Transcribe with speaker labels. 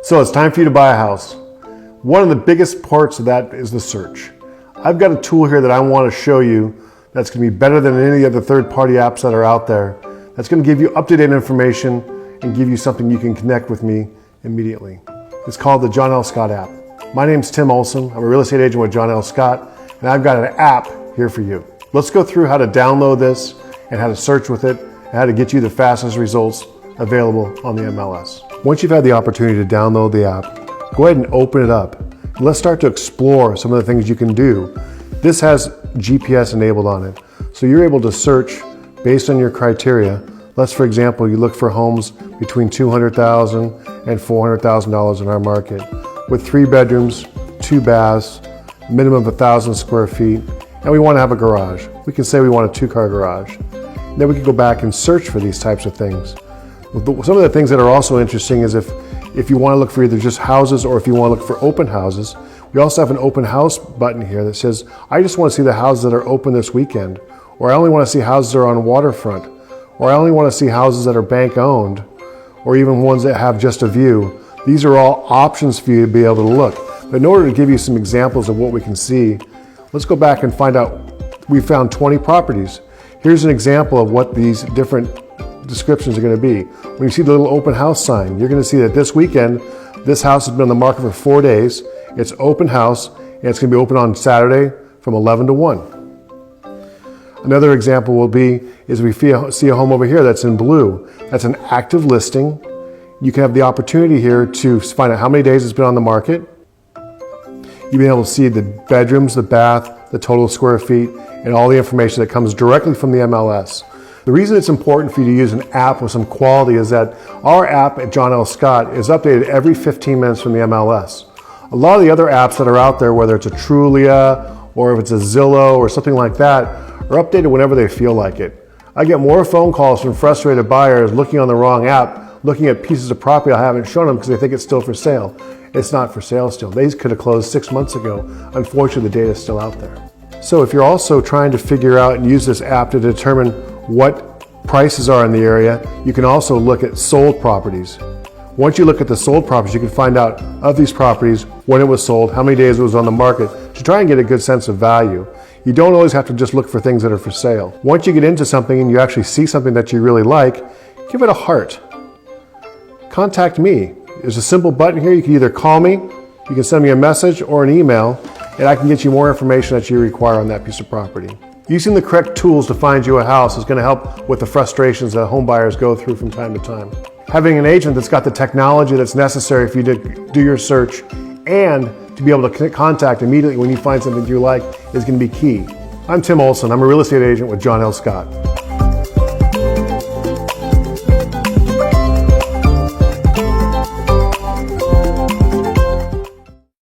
Speaker 1: So it's time for you to buy a house. One of the biggest parts of that is the search. I've got a tool here that I want to show you that's going to be better than any other third-party apps that are out there. That's going to give you up-to-date information and give you something you can connect with me immediately. It's called the John L. Scott app. My name's Tim Olsen. I'm a real estate agent with John L. Scott, and I've got an app here for you. Let's go through how to download this and how to search with it and how to get you the fastest results available on the MLS. Once you've had the opportunity to download the app, go ahead and open it up. And let's start to explore some of the things you can do. This has GPS enabled on it, so you're able to search based on your criteria. Let's, for example, you look for homes between $200,000 and $400,000 in our market, with 3 bedrooms, 2 baths, minimum of 1,000 square feet, and we want to have a garage. We can say we want a 2-car garage. Then we can go back and search for these types of things. Some of the things that are also interesting is if you want to look for either just houses or if you want to look for open houses, we also have an open house button here that says, I just want to see the houses that are open this weekend, or I only want to see houses that are on waterfront, or I only want to see houses that are bank owned, or even ones that have just a view. These are all options for you to be able to look. But in order to give you some examples of what we can see, let's go back and find out. We found 20 properties. Here's an example of what these different descriptions are going to be. When you see the little open house sign, you're going to see that this weekend, this house has been on the market for 4 days. It's open house, and it's going to be open on Saturday from 11 to 1. Another example will be, is we see a home over here that's in blue. That's an active listing. You can have the opportunity here to find out how many days it's been on the market. You'll be able to see the bedrooms, the bath, the total square feet, and all the information that comes directly from the MLS. The reason it's important for you to use an app with some quality is that our app at John L. Scott is updated every 15 minutes from the MLS. A lot of the other apps that are out there, whether it's a Trulia or if it's a Zillow or something like that, are updated whenever they feel like it. I get more phone calls from frustrated buyers looking on the wrong app, looking at pieces of property I haven't shown them because they think it's still for sale. It's not for sale still. They could have closed 6 months ago. Unfortunately, the data is still out there. So if you're also trying to figure out and use this app to determine what prices are in the area, you can also look at sold properties. Once you look at the sold properties, you can find out of these properties, when it was sold, how many days it was on the market, to try and get a good sense of value. You don't always have to just look for things that are for sale. Once you get into something and you actually see something that you really like, give it a heart. Contact me. There's a simple button here. You can either call me, you can send me a message or an email, and I can get you more information that you require on that piece of property. Using the correct tools to find you a house is going to help with the frustrations that home buyers go through from time to time. Having an agent that's got the technology that's necessary for you to do your search and to be able to contact immediately when you find something you like is going to be key. I'm Tim Olsen. I'm a real estate agent with John L. Scott.